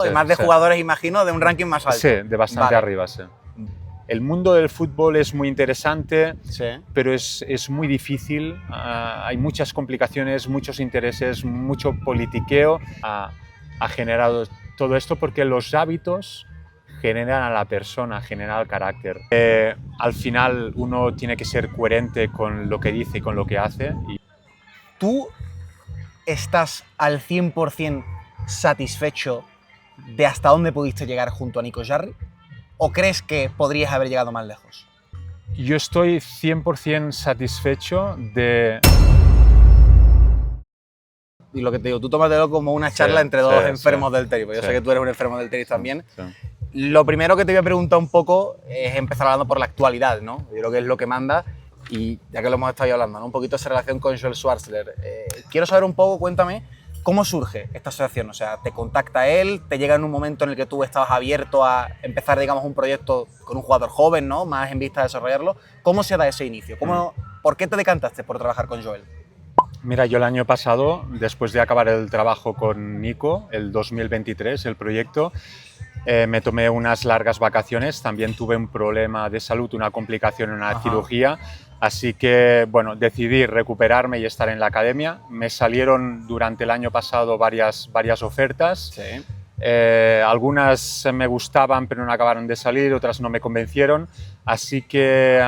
Además de jugadores, imagino, de un ranking más alto. Sí, de bastante arriba, sí. El mundo del fútbol es muy interesante, pero es muy difícil. Hay muchas complicaciones, muchos intereses, mucho politiqueo. Ha generado todo esto porque los hábitos generan a la persona, generan el carácter. Al final uno tiene que ser coherente con lo que dice y con lo que hace. ¿Tú estás al 100% satisfecho de hasta dónde pudiste llegar junto a Nico Jarry? ¿O crees que podrías haber llegado más lejos? Yo estoy 100% satisfecho de... Y lo que te digo, tú tómatelo como una charla entre dos enfermos del tenis, porque yo sé que tú eres un enfermo del tenis también. Lo primero que te voy a preguntar un poco es empezar hablando por la actualidad, ¿no? Yo creo que es lo que manda, y ya que lo hemos estado hablando, ¿no? Un poquito esa relación con Joel Schwartzler. Quiero saber un poco, cuéntame, ¿cómo surge esta asociación? O sea, ¿te contacta él? ¿Te llega en un momento en el que tú estabas abierto a empezar, digamos, un proyecto con un jugador joven, ¿no? Más en vista de desarrollarlo. ¿Cómo se da ese inicio? ¿Por qué te decantaste por trabajar con Joel? Mira, yo el año pasado, después de acabar el trabajo con Nico, el 2023, el proyecto, me tomé unas largas vacaciones. También tuve un problema de salud, una complicación en una cirugía. Así que, bueno, decidí recuperarme y estar en la academia. Me salieron durante el año pasado varias ofertas. Algunas me gustaban, pero no acabaron de salir, otras no me convencieron. Así que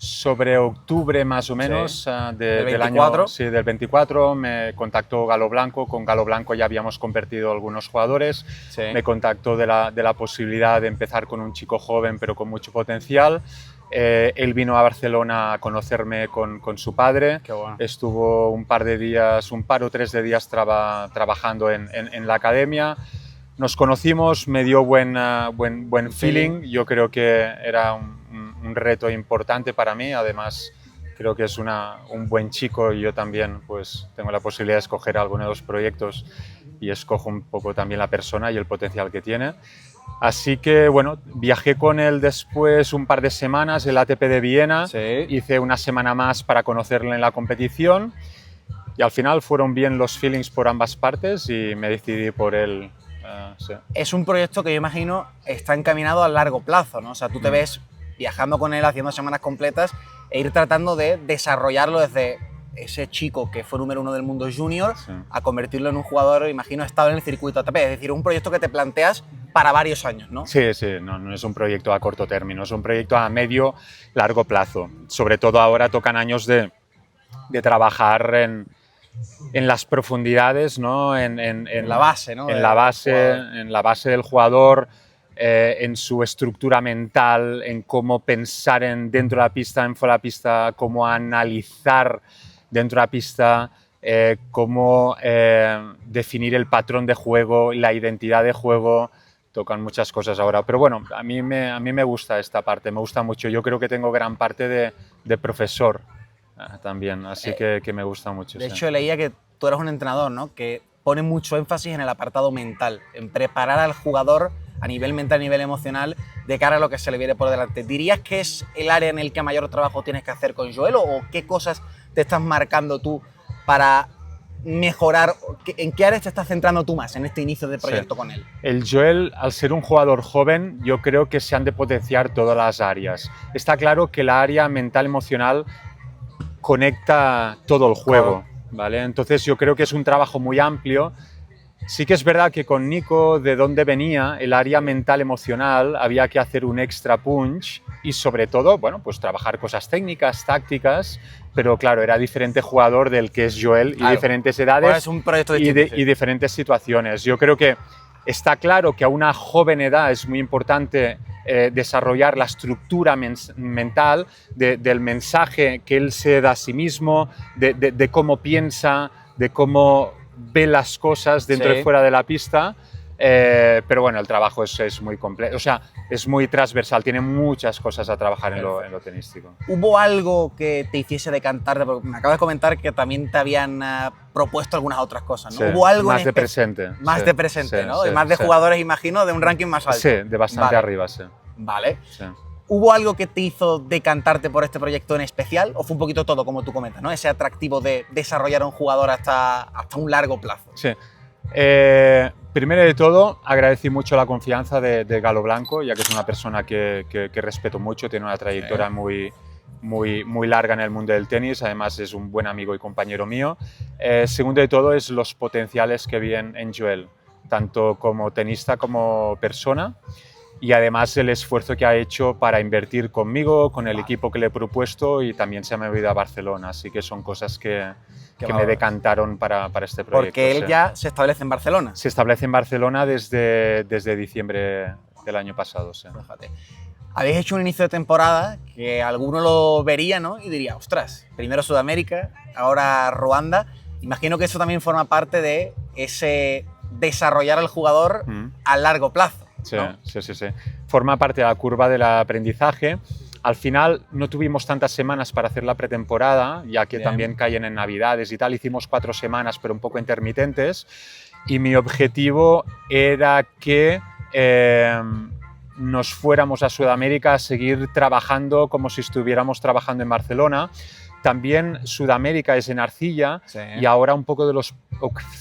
sobre octubre más o menos del año del 24 me contactó Galo Blanco. Con Galo Blanco ya habíamos convertido algunos jugadores. Me contactó de la posibilidad de empezar con un chico joven pero con mucho potencial. Él vino a Barcelona a conocerme con su padre. Qué bueno. Estuvo un par o tres de días trabajando en la academia. Nos conocimos, me dio buen feeling. Yo creo que era un reto importante para mí. Además, creo que es un buen chico, y yo también pues, tengo la posibilidad de escoger alguno de los proyectos y escojo un poco también la persona y el potencial que tiene. Así que, bueno, viajé con él después un par de semanas, el ATP de Viena. Hice una semana más para conocerle en la competición y al final fueron bien los feelings por ambas partes y me decidí por él. Es un proyecto que yo imagino está encaminado a largo plazo, ¿no? O sea, tú te ves viajando con él, haciendo semanas completas e ir tratando de desarrollarlo desde ese chico que fue número 1 del mundo junior a convertirlo en un jugador, imagino, estable en el circuito ATP. Es decir, un proyecto que te planteas para varios años, ¿no? Sí, no es un proyecto a corto término, es un proyecto a medio, largo plazo. Sobre todo ahora tocan años de trabajar en las profundidades, ¿no? En la base, ¿no? En la base del jugador, en su estructura mental, en cómo pensar dentro de la pista, en fuera de la pista, cómo analizar dentro de la pista, cómo definir el patrón de juego, la identidad de juego. Tocan muchas cosas ahora, pero bueno, a mí me gusta esta parte, me gusta mucho. Yo creo que tengo gran parte de profesor también, así que me gusta mucho. De hecho, leía que tú eras un entrenador, ¿no? Que pone mucho énfasis en el apartado mental, en preparar al jugador a nivel mental, a nivel emocional, de cara a lo que se le viene por delante. ¿Dirías que es el área en el que mayor trabajo tienes que hacer con Joel, o qué cosas te estás marcando tú para mejorar? ¿En qué áreas te estás centrando tú más en este inicio de proyecto con él? El Joel, al ser un jugador joven, yo creo que se han de potenciar todas las áreas. Está claro que la área mental, emocional, conecta todo el juego, ¿vale? Entonces yo creo que es un trabajo muy amplio. Sí que es verdad que con Nico, de dónde venía, el área mental emocional, había que hacer un extra punch y sobre todo, bueno, pues trabajar cosas técnicas, tácticas, pero claro, era diferente jugador del que es Joel, y diferentes edades, es un proyecto distinto, y diferentes situaciones. Yo creo que está claro que a una joven edad es muy importante desarrollar la estructura mental del mensaje que él se da a sí mismo, de cómo piensa, de cómo ve las cosas dentro y fuera de la pista, pero bueno, el trabajo es muy completo, o sea, es muy transversal, tiene muchas cosas a trabajar en lo tenístico. ¿Hubo algo que te hiciese decantarte? Porque me acabas de comentar que también te habían propuesto algunas otras cosas, ¿no? ¿Hubo algo más de presente. Más de presente, ¿no? Y más de jugadores, imagino, de un ranking más alto. Sí, de bastante arriba, sí. Vale. ¿Hubo algo que te hizo decantarte por este proyecto en especial? ¿O fue un poquito todo, como tú comentas, ¿no? Ese atractivo de desarrollar a un jugador hasta un largo plazo. Sí. Primero de todo, agradecí mucho la confianza de Galo Blanco, ya que es una persona que respeto mucho, tiene una trayectoria muy larga en el mundo del tenis, además es un buen amigo y compañero mío. Segundo de todo es los potenciales que vi en Joel, tanto como tenista como persona, y además el esfuerzo que ha hecho para invertir conmigo, con el equipo que le he propuesto, y también se me ha movido a Barcelona, así que son cosas que me decantaron para este proyecto. Porque él ya se establece en Barcelona. Se establece en Barcelona desde diciembre del año pasado. Sí. Fíjate. Habéis hecho un inicio de temporada que alguno lo vería, ¿no? Y diría, ostras, primero Sudamérica, ahora Ruanda. Imagino que eso también forma parte de ese desarrollar al jugador a largo plazo, ¿no? Sí. Forma parte de la curva del aprendizaje. Al final no tuvimos tantas semanas para hacer la pretemporada, ya que también caen en Navidades y tal. Hicimos 4 semanas, pero un poco intermitentes. Y mi objetivo era que nos fuéramos a Sudamérica a seguir trabajando como si estuviéramos trabajando en Barcelona. También Sudamérica es en arcilla, y ahora un poco de los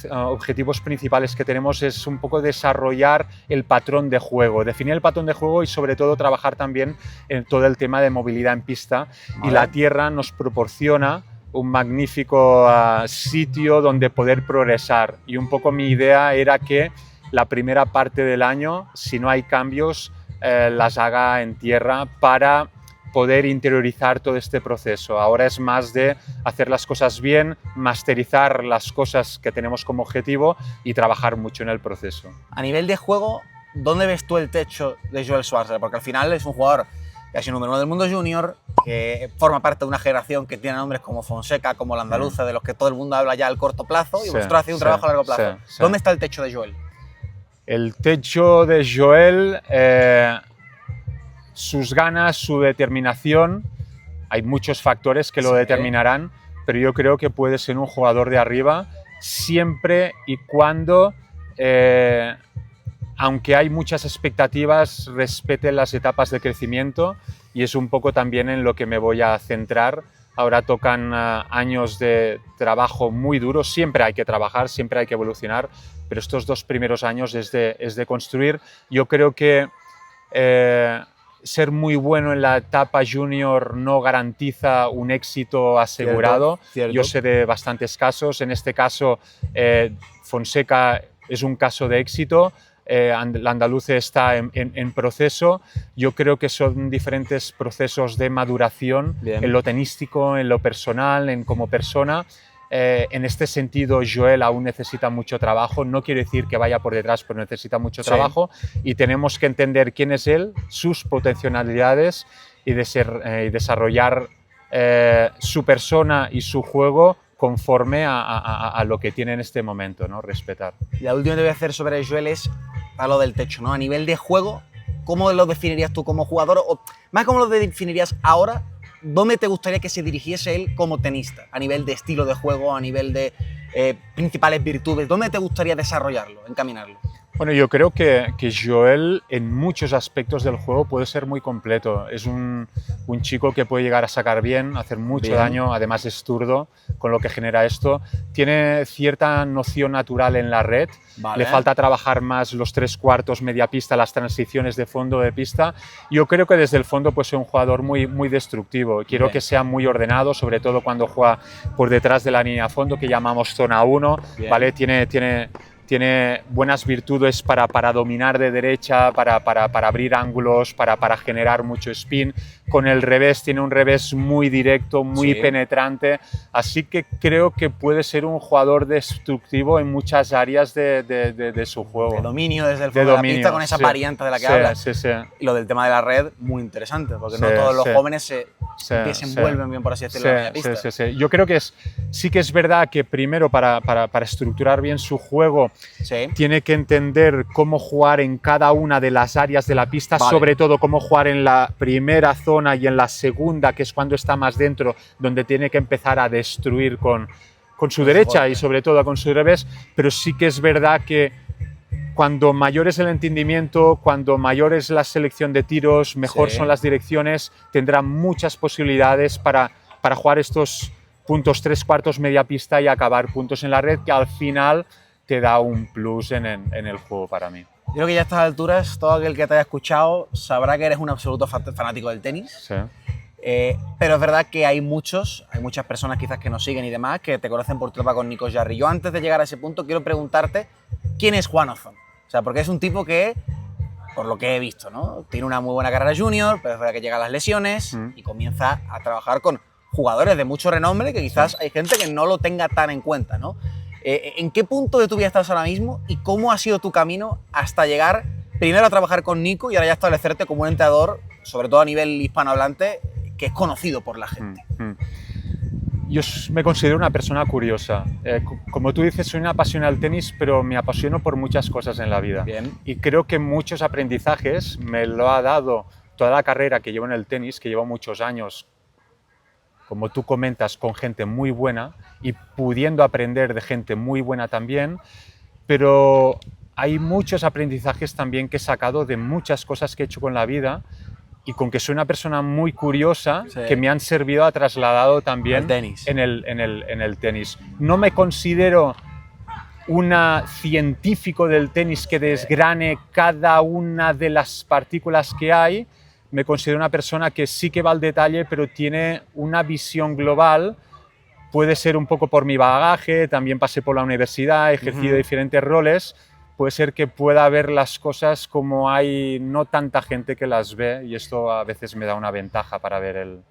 objetivos principales que tenemos es un poco desarrollar el patrón de juego, definir el patrón de juego y sobre todo trabajar también en todo el tema de movilidad en pista. Y la tierra nos proporciona un magnífico sitio donde poder progresar, y un poco mi idea era que la primera parte del año, si no hay cambios, las haga en tierra para poder interiorizar todo este proceso. Ahora es más de hacer las cosas bien, masterizar las cosas que tenemos como objetivo y trabajar mucho en el proceso. A nivel de juego, ¿dónde ves tú el techo de Joel Schwarzer? Porque al final es un jugador que ha sido número 1 del mundo junior, que forma parte de una generación que tiene nombres como Fonseca, como la andaluza, de los que todo el mundo habla ya al corto plazo, y vosotros hacéis un trabajo a largo plazo. ¿Dónde está el techo de Joel? El techo de Joel, sus ganas, su determinación, hay muchos factores que lo determinarán, pero yo creo que puede ser un jugador de arriba siempre y cuando, aunque hay muchas expectativas, respete las etapas de crecimiento, y es un poco también en lo que me voy a centrar. Ahora tocan años de trabajo muy duro, siempre hay que trabajar, siempre hay que evolucionar, pero estos 2 primeros años es de construir. Yo creo que ser muy bueno en la etapa junior no garantiza un éxito asegurado. Cierto. Yo sé de bastantes casos. En este caso, Fonseca es un caso de éxito. La andaluza está en proceso. Yo creo que son diferentes procesos de maduración en lo tenístico, en lo personal, en como persona. En este sentido, Joel aún necesita mucho trabajo. No quiere decir que vaya por detrás, pero necesita mucho trabajo, y tenemos que entender quién es él, sus potencialidades, y desarrollar su persona y su juego conforme a lo que tiene en este momento, ¿no? Respetar. Y la última que te voy a hacer sobre Joel es a lo del techo, ¿no? A nivel de juego, ¿cómo lo definirías tú como jugador? O más, ¿cómo lo definirías ahora? ¿Dónde te gustaría que se dirigiese él como tenista? A nivel de estilo de juego, a nivel de principales virtudes, ¿dónde te gustaría desarrollarlo, encaminarlo? Bueno, yo creo que Joel en muchos aspectos del juego puede ser muy completo. Es un chico que puede llegar a sacar bien, hacer mucho daño, además es zurdo, con lo que genera esto. Tiene cierta noción natural en la red, le falta trabajar más los 3/4, media pista, las transiciones de fondo de pista. Yo creo que desde el fondo puede ser un jugador muy destructivo. Quiero que sea muy ordenado, sobre todo cuando juega por detrás de la línea a fondo, que llamamos zona 1, ¿vale? Tiene buenas virtudes para dominar de derecha, para abrir ángulos, para generar mucho spin. Con el revés, tiene un revés muy directo, muy penetrante. Así que creo que puede ser un jugador destructivo en muchas áreas de su juego. De dominio desde el fondo de la pista, con esa variante de la que hablas. Y lo del tema de la red, muy interesante, porque no todos los jóvenes se desenvuelven bien, por así decirlo, en la pista. Yo creo que sí que es verdad que primero para estructurar bien su juego, tiene que entender cómo jugar en cada una de las áreas de la pista, sobre todo cómo jugar en la primera zona y en la segunda, que es cuando está más dentro, donde tiene que empezar a destruir con su derecha y sobre todo con su revés. Pero sí que es verdad que cuando mayor es el entendimiento, cuando mayor es la selección de tiros, mejor son las direcciones, tendrá muchas posibilidades para jugar estos puntos 3/4, media pista, y acabar puntos en la red, que al final te da un plus en el juego para mí. Yo creo que ya a estas alturas todo aquel que te haya escuchado sabrá que eres un absoluto fanático del tenis. Sí. Pero es verdad que hay muchas personas quizás que nos siguen y demás que te conocen por tu etapa con Nico Jarry. Yo antes de llegar a ese punto quiero preguntarte quién es Juan Ozón. O sea, porque es un tipo que, por lo que he visto, ¿no? Tiene una muy buena carrera junior, pero es verdad que llegan las lesiones y comienza a trabajar con jugadores de mucho renombre que quizás hay gente que no lo tenga tan en cuenta, ¿no? ¿En qué punto de tu vida estás ahora mismo y cómo ha sido tu camino hasta llegar primero a trabajar con Nico y ahora ya establecerte como un entrenador, sobre todo a nivel hispanohablante, que es conocido por la gente? Yo me considero una persona curiosa. Como tú dices, soy una apasionada del tenis, pero me apasiono por muchas cosas en la vida. Bien. Y creo que muchos aprendizajes me lo ha dado toda la carrera que llevo en el tenis, que llevo muchos años, como tú comentas, con gente muy buena y pudiendo aprender de gente muy buena también, pero hay muchos aprendizajes también que he sacado de muchas cosas que he hecho con la vida y con que soy una persona muy curiosa, sí, que me han servido a trasladado también en el tenis. No me considero un científico del tenis que desgrane cada una de las partículas que hay. Me considero una persona que sí que va al detalle, pero tiene una visión global. Puede ser un poco por mi bagaje, también pasé por la universidad, he ejercido diferentes roles. Puede ser que pueda ver las cosas como hay no tanta gente que las ve y esto a veces me da una ventaja para ver el...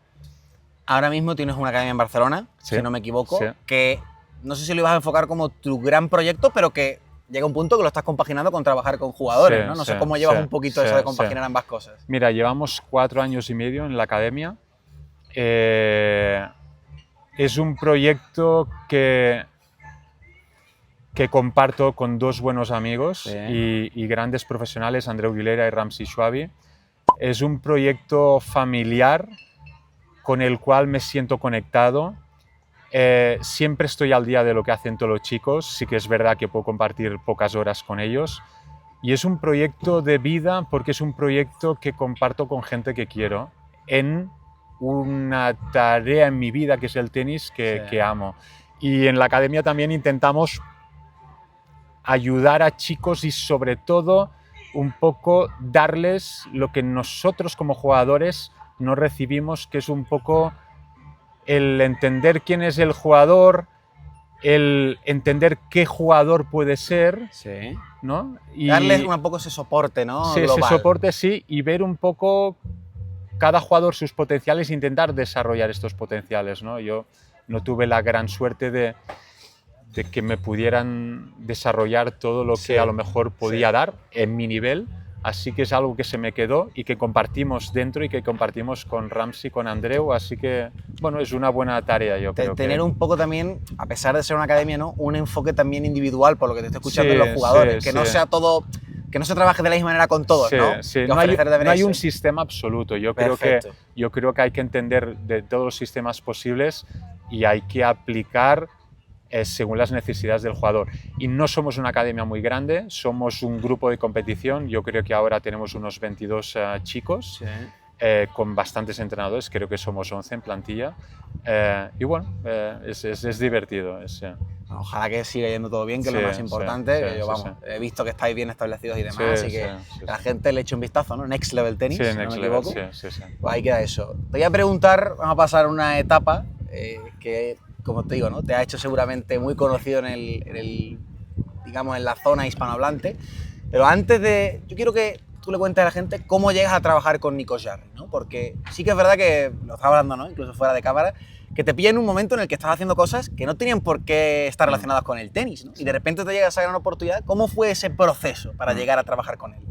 Ahora mismo tienes una academia en Barcelona, Sí, si no me equivoco, sí. que no sé si lo ibas a enfocar como tu gran proyecto, pero que llega un punto que lo estás compaginando con trabajar con jugadores, Sí, ¿no? No sí, sé cómo llevas sí, un poquito sí, eso de sí. compaginar ambas cosas. Mira, llevamos 4 años y medio en la academia. Es un proyecto que comparto con 2 buenos amigos y grandes profesionales, Andreu Guilera y Ramsey Schwabi. Es un proyecto familiar con el cual me siento conectado. Siempre estoy al día de lo que hacen todos los chicos, sí que es verdad que puedo compartir pocas horas con ellos. Y es un proyecto de vida porque es un proyecto que comparto con gente que quiero en una tarea en mi vida que es el tenis que amo. Y en la academia también intentamos ayudar a chicos y sobre todo un poco darles lo que nosotros como jugadores no recibimos, que es un poco el entender quién es el jugador, el entender qué jugador puede ser, ¿no? Y darles un poco ese soporte, ¿no? Sí, ese soporte, sí, y ver un poco cada jugador sus potenciales e intentar desarrollar estos potenciales, ¿no? Yo no tuve la gran suerte de que me pudieran desarrollar todo lo que a lo mejor podía dar en mi nivel, así que es algo que se me quedó y que compartimos dentro y que compartimos con Ramsey, con Andreu, así que, bueno, es una buena tarea, yo creo. Tener un poco también, a pesar de ser una academia, ¿no? Un enfoque también individual, por lo que te estoy escuchando en los jugadores, que no sea todo, que no se trabaje de la misma manera con todos, ¿no? Sí. No hay un sistema absoluto, yo creo que hay que entender de todos los sistemas posibles y hay que aplicar según las necesidades del jugador. Y no somos una academia muy grande, somos un grupo de competición, yo creo que ahora tenemos unos 22 chicos, con bastantes entrenadores, creo que somos 11 en plantilla, y bueno, es divertido. Ojalá que siga yendo todo bien, que es lo más importante. He visto que estáis bien establecidos y demás, así que la gente le eche un vistazo, ¿no? Next Level Tennis, si no me equivoco. Pues ahí queda eso. Te voy a preguntar, vamos a pasar una etapa que, como te digo, ¿no? Te ha hecho seguramente muy conocido digamos, en la zona hispanohablante. Pero antes de... Yo quiero que tú le cuentes a la gente cómo llegas a trabajar con Nico Jarry, ¿no? Porque sí que es verdad que, lo estaba hablando, ¿no? Incluso fuera de cámara, que te pilla en un momento en el que estás haciendo cosas que no tenían por qué estar relacionadas con el tenis, ¿no? Y de repente te llega esa gran oportunidad. ¿Cómo fue ese proceso para llegar a trabajar con él?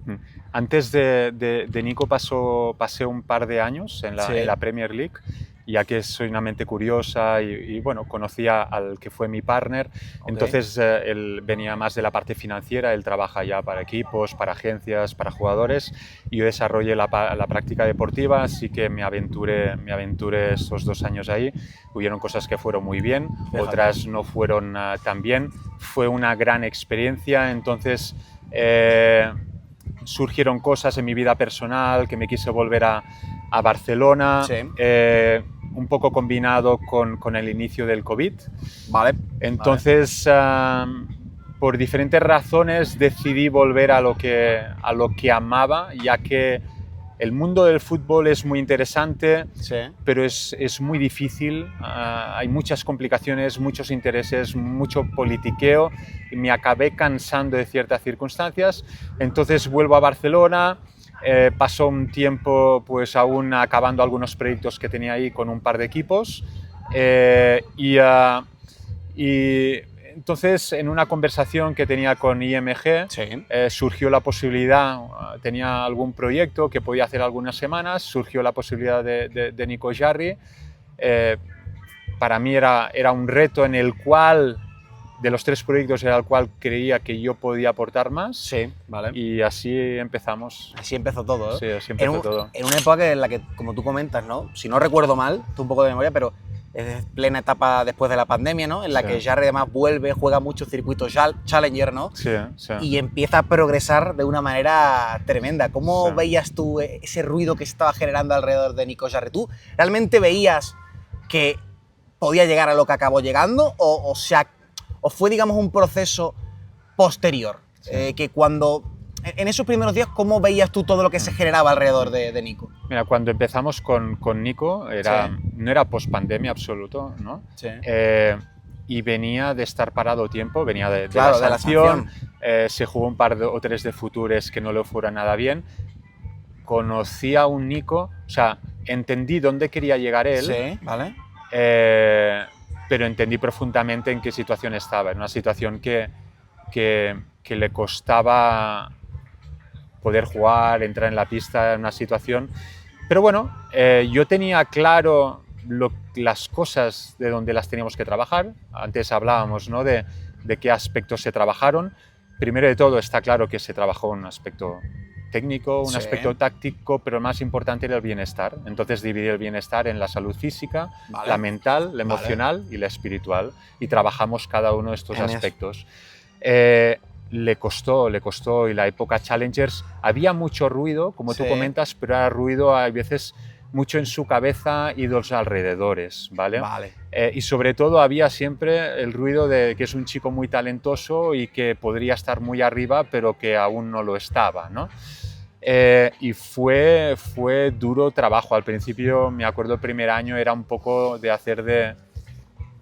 Antes de Nico pasé un par de años en la Premier League, ya que soy una mente curiosa y bueno, conocía al que fue mi partner, entonces él venía más de la parte financiera, él trabaja ya para equipos, para agencias, para jugadores, y yo desarrollé la práctica deportiva, así que me aventuré estos 2 años ahí. Hubieron cosas que fueron muy bien, otras no fueron tan bien, fue una gran experiencia, entonces surgieron cosas en mi vida personal, que me quise volver a Barcelona, un poco combinado con el inicio del COVID. Vale. Entonces por diferentes razones decidí volver a lo que amaba, ya que el mundo del fútbol es muy interesante, Sí. pero es muy difícil, hay muchas complicaciones, muchos intereses, mucho politiqueo, y me acabé cansando de ciertas circunstancias. Entonces vuelvo a Barcelona, pasó un tiempo pues aún acabando algunos proyectos que tenía ahí con un par de equipos, y entonces, en una conversación que tenía con IMG, Sí. surgió la posibilidad, tenía algún proyecto que podía hacer algunas semanas, surgió la posibilidad de Nico Jarry. Para mí era un reto en el cual, de los 3 proyectos, era el cual creía que yo podía aportar más. Sí, vale. Y así empezamos. Así empezó todo, ¿eh? Sí, así empezó todo. En una época en la que, como tú comentas, ¿no? Si no recuerdo mal, tú un poco de memoria, pero es plena etapa después de la pandemia, ¿no? En la que Jarry además vuelve, juega muchos circuitos Challenger, ¿no? Sí, sí. Y empieza a progresar de una manera tremenda. ¿Cómo veías tú ese ruido que estaba generando alrededor de Nico Jarry? ¿Tú realmente veías que podía llegar a lo que acabó llegando o fue, digamos, un proceso posterior? Que cuando... En esos primeros días, ¿cómo veías tú todo lo que se generaba alrededor de Nico? Mira, cuando empezamos con Nico, no era post-pandemia absoluto, ¿no? Sí. Y venía de estar parado tiempo, venía de Claro, la sanción, se jugó un par o 3 de futures que no le fueron nada bien. Conocí a un Nico, o sea, entendí dónde quería llegar él, Sí, vale. pero entendí profundamente en qué situación estaba, en una situación que le costaba poder jugar, entrar en la pista, en una situación. Pero bueno, yo tenía claro las cosas de donde las teníamos que trabajar. Antes hablábamos, ¿no?, de qué aspectos se trabajaron. Primero de todo está claro que se trabajó un aspecto técnico, un aspecto táctico, pero más importante era el bienestar. Entonces dividí el bienestar en la salud física, la mental, la emocional y la espiritual. Y trabajamos cada uno de estos aspectos. Le costó, y la época Challengers había mucho ruido, como tú comentas, pero era ruido a veces mucho en su cabeza y de los alrededores, ¿vale? Y sobre todo había siempre el ruido de que es un chico muy talentoso y que podría estar muy arriba, pero que aún no lo estaba, ¿no? Y fue duro trabajo. Al principio, me acuerdo, el primer año era un poco de hacer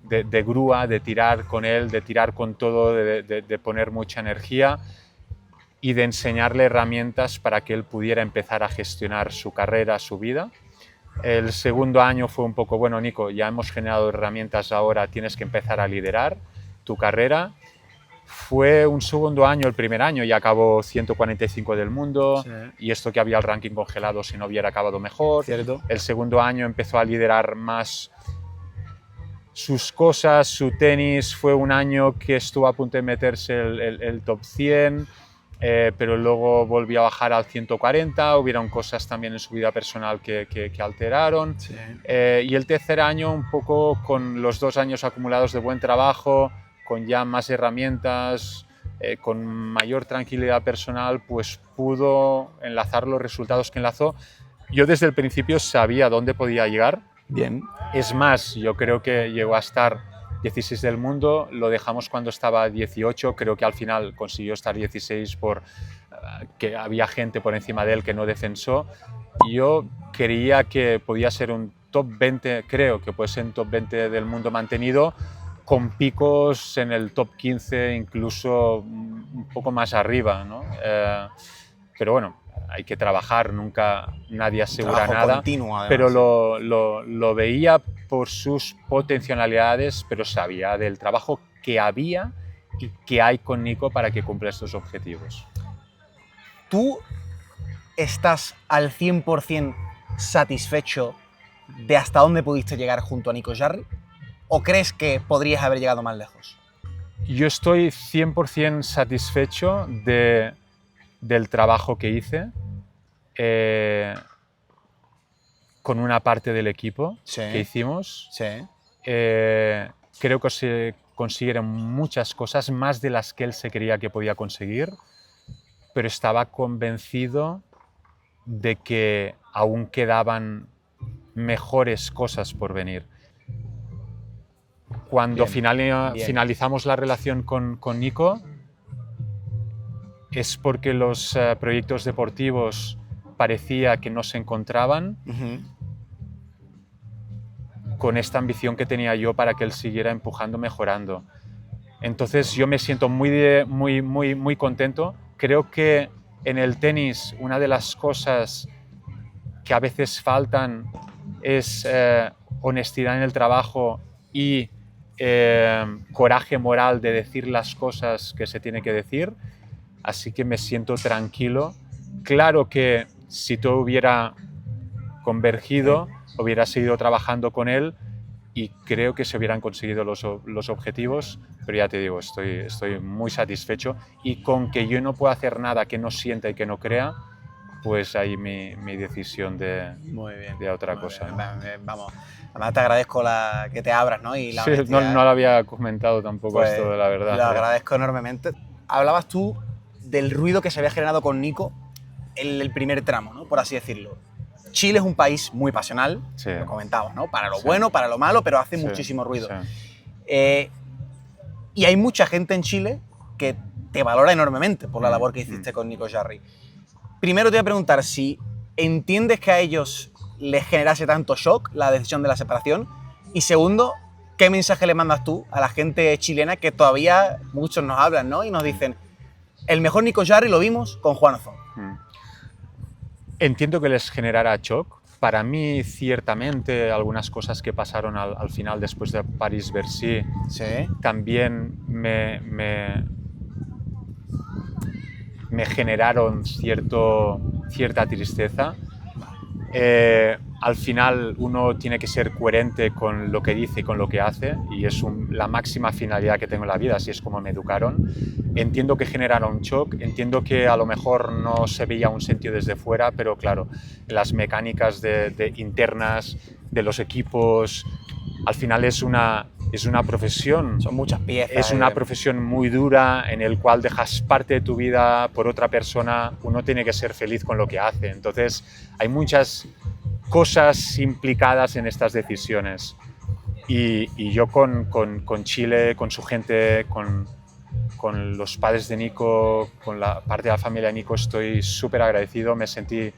de grúa, de tirar con él, de tirar con todo, de poner mucha energía y de enseñarle herramientas para que él pudiera empezar a gestionar su carrera, su vida. El segundo año fue un poco, bueno, Nico, ya hemos generado herramientas, ahora tienes que empezar a liderar tu carrera. Fue un segundo año, el primer año, y acabó 145 del mundo, y esto que había el ranking congelado si no hubiera acabado mejor. Cierto. El segundo año empezó a liderar más sus cosas, su tenis. Fue un año que estuvo a punto de meterse el top 100, pero luego volvió a bajar al 140, hubieron cosas también en su vida personal que alteraron. Y el tercer año, un poco con los 2 años acumulados de buen trabajo, con ya más herramientas, con mayor tranquilidad personal, pues pudo enlazar los resultados que enlazó. Yo desde el principio sabía dónde podía llegar. Bien. Es más, yo creo que llegó a estar 16 del mundo, lo dejamos cuando estaba 18, creo que al final consiguió estar 16 por que había gente por encima de él que no descensó. Yo creía que podía ser un top 20, creo que puede ser un top 20 del mundo mantenido, con picos en el top 15, incluso un poco más arriba, ¿no? Pero bueno, hay que trabajar, nunca nadie asegura nada, continuo, además, pero lo veía por sus potencialidades, pero sabía del trabajo que había y que hay con Nico para que cumpla estos objetivos. ¿Tú estás al 100% satisfecho de hasta dónde pudiste llegar junto a Nico Jarry? ¿O crees que podrías haber llegado más lejos? Yo estoy 100% satisfecho del trabajo que hice con una parte del equipo que hicimos. Creo que se consiguieron muchas cosas, más de las que él se creía que podía conseguir, pero estaba convencido de que aún quedaban mejores cosas por venir. Cuando finalizamos la relación con Nico, es porque los proyectos deportivos parecía que no se encontraban con esta ambición que tenía yo para que él siguiera empujando, mejorando. Entonces yo me siento muy contento. Creo que en el tenis una de las cosas que a veces faltan es honestidad en el trabajo y coraje moral de decir las cosas que se tiene que decir. Así que me siento tranquilo. Claro que si todo hubiera convergido, hubiera seguido trabajando con él y creo que se hubieran conseguido los objetivos, pero ya te digo, estoy muy satisfecho y con que yo no pueda hacer nada que no sienta y que no crea, pues ahí mi decisión de otra cosa. Vamos, además te agradezco que te abras, ¿no? Y la sí, no lo había comentado tampoco pues, esto de la verdad. Lo agradezco enormemente. Hablabas tú del ruido que se había generado con Nico en el primer tramo, ¿no? Por así decirlo. Chile es un país muy pasional, sí. Lo comentabas, ¿no? Para lo bueno, para lo malo, pero hace muchísimo ruido. Sí. Y hay mucha gente en Chile que te valora enormemente por la labor que hiciste con Nico Jarry. Primero te voy a preguntar si entiendes que a ellos les generase tanto shock la decisión de la separación y segundo, ¿qué mensaje le mandas tú a la gente chilena que todavía muchos nos hablan, ¿no? Y nos dicen, el mejor Nico Jarry lo vimos con Juan Ozón? Entiendo que les generará shock. Para mí, ciertamente, algunas cosas que pasaron al final después de París-Bercy ¿sí? También me generaron cierta tristeza. Al final uno tiene que ser coherente con lo que dice y con lo que hace y es la máxima finalidad que tengo en la vida, así es como me educaron. Entiendo que generaron shock, entiendo que a lo mejor no se veía un sentido desde fuera, pero claro, las mecánicas internas de los equipos, al final es una profesión. Son muchas piezas. Es una profesión muy dura en el cual dejas parte de tu vida por otra persona. Uno tiene que ser feliz con lo que hace. Entonces, hay muchas cosas implicadas en estas decisiones. Y yo con Chile, con su gente, con los padres de Nico, con la parte de la familia de Nico, estoy súper agradecido. Me sentí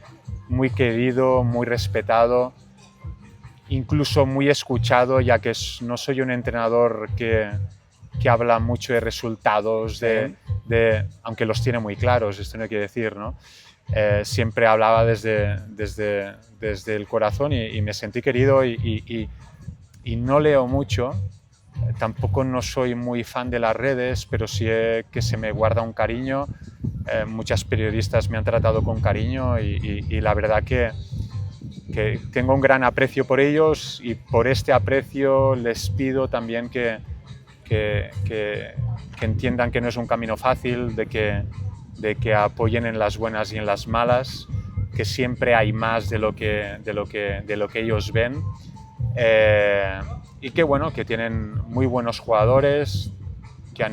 muy querido, muy respetado. Incluso muy escuchado, ya que no soy un entrenador que habla mucho de resultados, aunque los tiene muy claros, esto no hay que decir, ¿no? Siempre hablaba desde el corazón y me sentí querido y no leo mucho, tampoco no soy muy fan de las redes, pero sí que se me guarda un cariño. Muchas periodistas me han tratado con cariño y la verdad que tengo un gran aprecio por ellos y por este aprecio les pido también que entiendan que no es un camino fácil, de que apoyen en las buenas y en las malas, que siempre hay más de lo que ellos ven y que bueno, que tienen muy buenos jugadores, que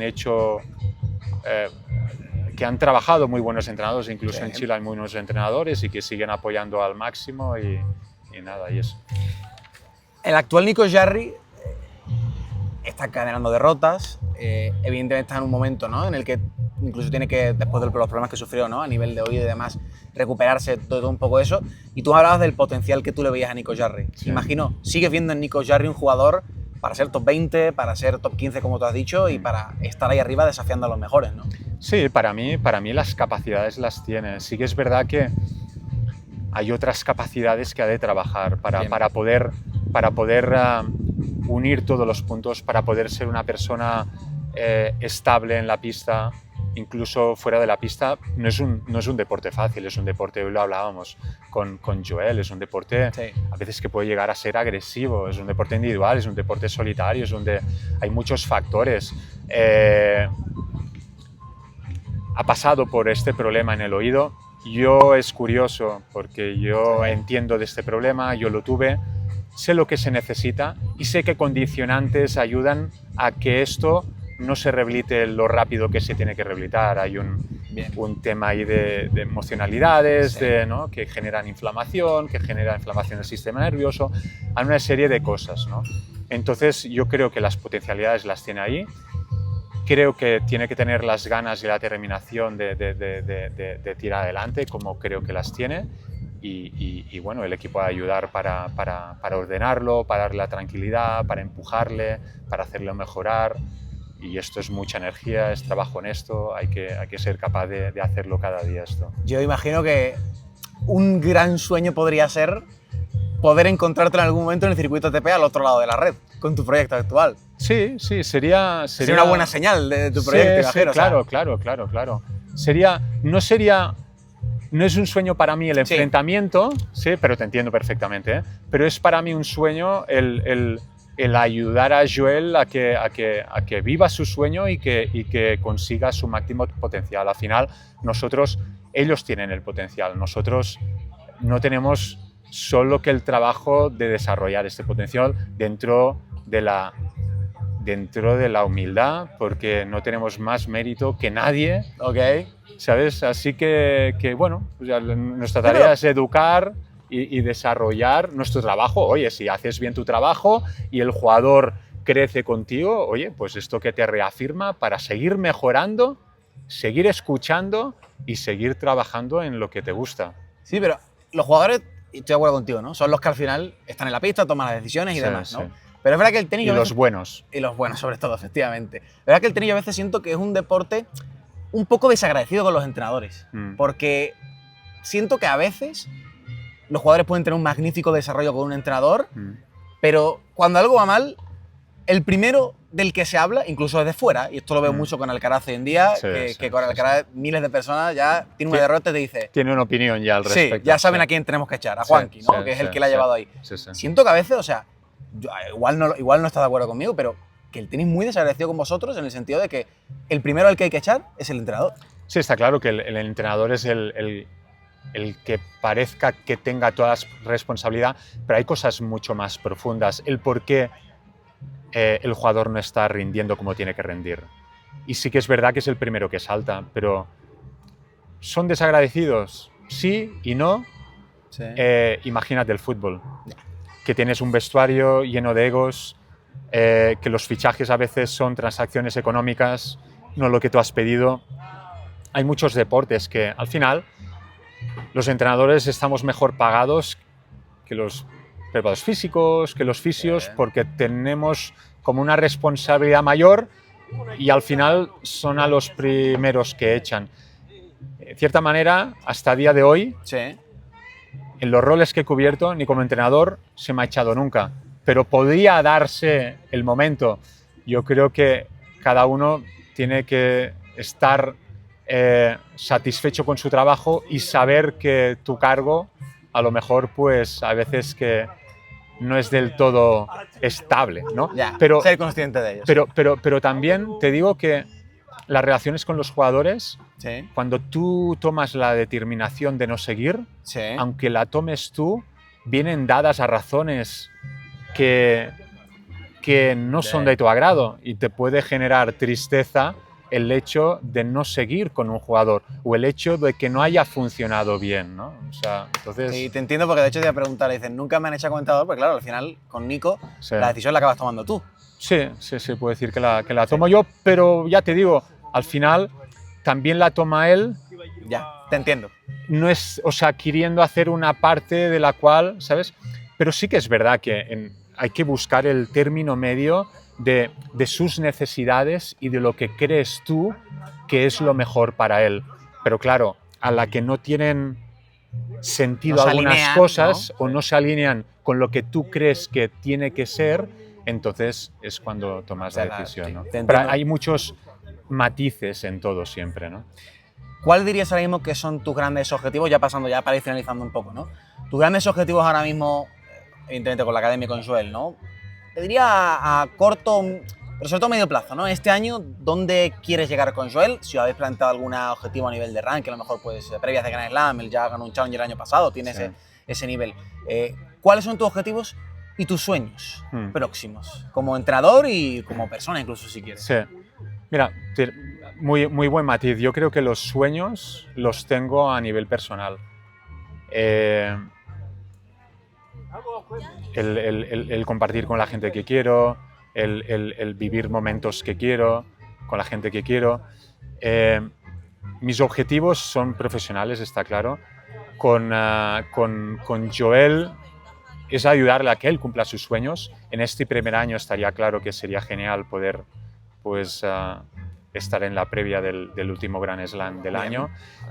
han trabajado muy buenos entrenadores, incluso sí. En Chile hay muy buenos entrenadores y que siguen apoyando al máximo y nada, y eso. El actual Nico Jarry está encadenando derrotas, evidentemente está en un momento, ¿no? En el que incluso tiene que, después de los problemas que sufrió, ¿no? A nivel de oído y demás, recuperarse todo un poco eso. Y tú hablabas del potencial que tú le veías a Nico Jarry. Sí. Imagino, sigues viendo en Nico Jarry un jugador para ser top 20, para ser top 15, como tú has dicho, y para estar ahí arriba desafiando a los mejores, ¿no? Sí, para mí las capacidades las tiene. Sí que es verdad que hay otras capacidades que ha de trabajar para poder unir todos los puntos, para poder ser una persona estable en la pista, incluso fuera de la pista. No es un deporte fácil, es un deporte, hoy lo hablábamos con Joel, es un deporte sí. A veces que puede llegar a ser agresivo, es un deporte individual, es un deporte solitario, es donde hay muchos factores. Ha pasado por este problema en el oído. Yo es curioso porque yo entiendo de este problema, yo lo tuve, sé lo que se necesita y sé qué condicionantes ayudan a que esto no se rehabilite lo rápido que se tiene que rehabilitar. Hay un tema ahí de emocionalidades, sí. ¿No? Que generan inflamación, del sistema nervioso, hay una serie de cosas, ¿no? Entonces yo creo que las potencialidades las tiene ahí. creo que tiene que tener las ganas y la determinación de tirar adelante, como creo que las tiene. Y bueno, el equipo va a ayudar para ordenarlo, para darle la tranquilidad, para empujarle, para hacerlo mejorar. Y esto es mucha energía, es trabajo honesto, hay que ser capaz de hacerlo cada día esto. Yo imagino que un gran sueño podría ser poder encontrarte en algún momento en el circuito ATP al otro lado de la red, con tu proyecto actual. Sí, sería una buena señal de tu proyecto, imagino. Sí, claro. No es un sueño para mí el enfrentamiento, sí, pero te entiendo perfectamente, ¿eh? Pero es para mí un sueño el ayudar a Joel a que viva su sueño y que consiga su máximo potencial. Al final, ellos tienen el potencial, nosotros no tenemos solo que el trabajo de desarrollar este potencial dentro de la humildad, porque no tenemos más mérito que nadie, ¿sabes? Así que bueno, nuestra tarea es educar y desarrollar nuestro trabajo. Oye, si haces bien tu trabajo y el jugador crece contigo, oye, pues esto que te reafirma para seguir mejorando, seguir escuchando y seguir trabajando en lo que te gusta. Sí, pero los jugadores, y estoy de acuerdo contigo, ¿no? Son los que al final están en la pista, toman las decisiones y demás, ¿no? Sí. Pero es verdad que el tenis... Y los buenos. Y los buenos, sobre todo, efectivamente. Es verdad que el tenis yo a veces siento que es un deporte un poco desagradecido con los entrenadores. Porque siento que a veces los jugadores pueden tener un magnífico desarrollo con un entrenador, pero cuando algo va mal, el primero del que se habla, incluso desde fuera, y esto lo veo mucho con Alcaraz hoy en día, que con Alcaraz miles de personas ya tienen una derrota y te dice... Tiene una opinión ya al respecto. Sí, ya saben a quién tenemos que echar, a Juanqui, ¿no? Que es el que la ha llevado ahí. Siento que a veces, o sea, igual no estás de acuerdo conmigo, pero que el tenis muy desagradecido con vosotros en el sentido de que el primero al que hay que echar es el entrenador. Sí, está claro que el entrenador es el que parezca que tenga toda la responsabilidad, pero hay cosas mucho más profundas. El por qué el jugador no está rindiendo como tiene que rendir. Y sí que es verdad que es el primero que salta, pero ¿son desagradecidos? Sí y no. Sí. Imagínate el fútbol, que tienes un vestuario lleno de egos, que los fichajes a veces son transacciones económicas, no lo que tú has pedido. Hay muchos deportes que al final los entrenadores estamos mejor pagados que los preparadores físicos, que los fisios, porque tenemos como una responsabilidad mayor y al final son a los primeros que echan. De cierta manera, hasta el día de hoy, en los roles que he cubierto, ni como entrenador se me ha echado nunca, pero podría darse el momento. Yo creo que cada uno tiene que estar satisfecho con su trabajo y saber que tu cargo, a lo mejor, pues a veces que no es del todo estable, ¿no? Pero, ser consciente de ello. Pero también te digo que las relaciones con los jugadores, cuando tú tomas la determinación de no seguir, aunque la tomes tú, vienen dadas a razones que no son de tu agrado y te puede generar tristeza el hecho de no seguir con un jugador o el hecho de que no haya funcionado bien, ¿no? O sea, entonces... Sí, te entiendo, porque de hecho te iba a preguntar, dicen, nunca me han hecho comentador, porque claro, al final con Nico la decisión la acabas tomando tú. Sí, puedo decir que la tomo yo, pero ya te digo, al final también la toma él. Ya, te entiendo. No es, o sea, queriendo hacer una parte de la cual, ¿sabes? Pero sí que es verdad que hay que buscar el término medio de sus necesidades y de lo que crees tú que es lo mejor para él. Pero claro, a la que no tienen sentido algunas cosas, ¿no? O no se alinean con lo que tú crees que tiene que ser, entonces es cuando tomas la decisión, ¿no? Pero hay muchos matices en todo siempre, ¿no? ¿Cuál dirías ahora mismo que son tus grandes objetivos, ya pasando ya para ir finalizando un poco, ¿no? Tus grandes objetivos ahora mismo, evidentemente con la academia y con Joel, ¿no? Te diría a corto, pero sobre todo a medio plazo, ¿no? Este año, ¿dónde quieres llegar con Joel? Si os habéis planteado algún objetivo a nivel de ranking, a lo mejor pues previas de Grand Slam, él ya ganó un Challenger el año pasado, tiene ese nivel. ¿Cuáles son tus objetivos y tus sueños próximos? Como entrenador y como persona incluso, si quieres. Sí. Mira, muy buen matiz. Yo creo que los sueños los tengo a nivel personal. El compartir con la gente que quiero, el vivir momentos que quiero, con la gente que quiero. Mis objetivos son profesionales, está claro. Con Joel es ayudarle a que él cumpla sus sueños. En este primer año estaría claro que sería genial poder pues, estar en la previa del último Grand Slam del año,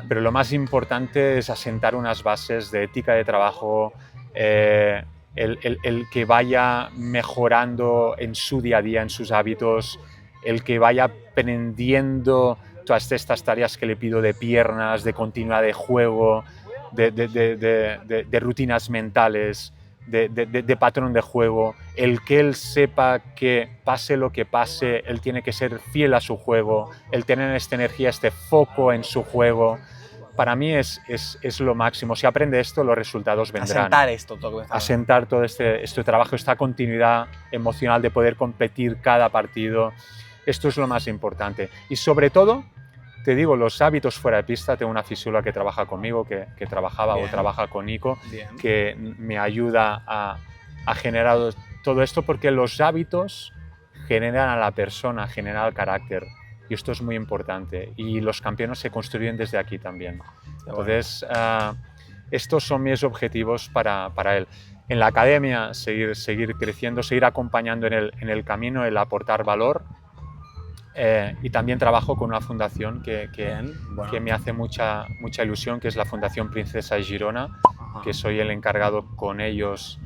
pero lo más importante es asentar unas bases de ética de trabajo, el que vaya mejorando en su día a día, en sus hábitos, el que vaya aprendiendo todas estas tareas que le pido de piernas, de continuidad de juego, de rutinas mentales, de patrón de juego, el que él sepa que pase lo que pase, él tiene que ser fiel a su juego, el tener esta energía, este foco en su juego, para mí es lo máximo. Si aprende esto, los resultados vendrán. Asentar esto, todo asentar todo este trabajo, esta continuidad emocional de poder competir cada partido. Esto es lo más importante. Y sobre todo, te digo, los hábitos fuera de pista. Tengo una fisióloga que trabaja conmigo, que trabajaba o trabaja con Nico, que me ayuda a generar todo esto, porque los hábitos generan a la persona, generan el carácter. Y esto es muy importante. Y los campeones se construyen desde aquí también. Entonces, estos son mis objetivos para él. En la academia, seguir creciendo, seguir acompañando en el camino, el aportar valor. Y también trabajo con una fundación que me hace mucha ilusión, que es la Fundación Princesa de Girona, que soy el encargado con ellos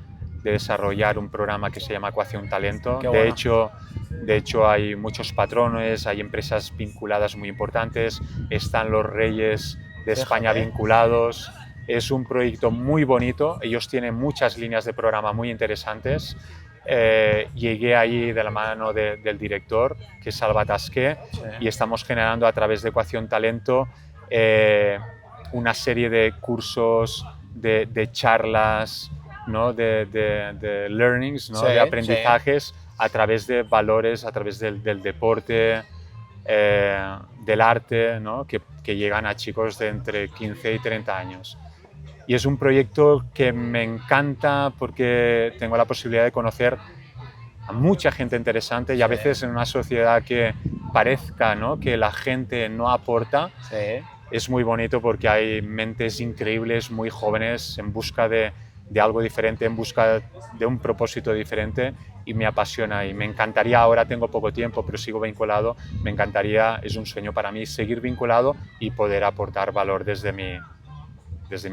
de desarrollar un programa que se llama Ecuación Talento. De hecho, hay muchos patrones, hay empresas vinculadas muy importantes, están los Reyes de España vinculados. Es un proyecto muy bonito, ellos tienen muchas líneas de programa muy interesantes. Llegué ahí de la mano del director, que es Salva Tasqué, y estamos generando a través de Ecuación Talento una serie de cursos, de charlas, ¿no? de learnings, ¿no? de aprendizajes a través de valores, a través del deporte, del arte, ¿no? que llegan a chicos de entre 15 y 30 años. Y es un proyecto que me encanta porque tengo la posibilidad de conocer a mucha gente interesante, y a veces en una sociedad que parezca, ¿no? que la gente no aporta, es muy bonito porque hay mentes increíbles, muy jóvenes, en busca de algo diferente, en busca de un propósito diferente, y me apasiona y me encantaría. Ahora tengo poco tiempo, pero sigo vinculado. Me encantaría, es un sueño para mí, seguir vinculado y poder aportar valor desde mi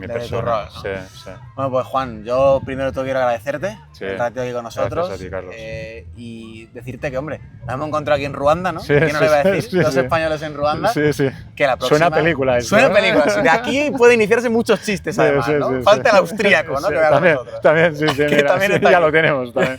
persona. Rol, ¿no? Bueno, pues Juan, yo primero te quiero agradecerte por estar aquí con nosotros. Gracias a ti, Carlos. Y decirte que, hombre, nos hemos encontrado aquí en Ruanda, ¿no? ¿Quién no le va a decir? Dos españoles en Ruanda. Sí, sí. Que la próxima... Suena película eso. Suena película. De aquí puede iniciarse muchos chistes, además, ¿no? Falta el austríaco, ¿no? Que vea con nosotros. También, sí, que mira, también ya lo tenemos. También.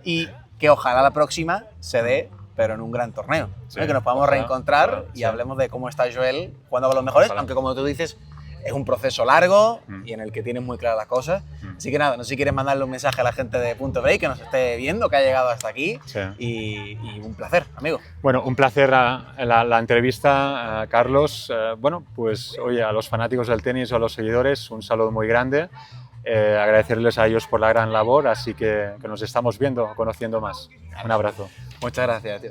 Y que ojalá la próxima se dé, pero en un gran torneo. ¿no? Que nos podamos reencontrar y hablemos de cómo está Joel jugando con los mejores, aunque como tú dices, es un proceso largo y en el que tienes muy claras las cosas. Así que nada, no sé si quieres mandarle un mensaje a la gente de Punto Break que nos esté viendo, que ha llegado hasta aquí. Y un placer, amigo. Bueno, un placer la entrevista, Carlos. Bueno, pues oye, a los fanáticos del tenis o a los seguidores, un saludo muy grande. Agradecerles a ellos por la gran labor, así que nos estamos viendo, conociendo más. Un abrazo. Muchas gracias, tío.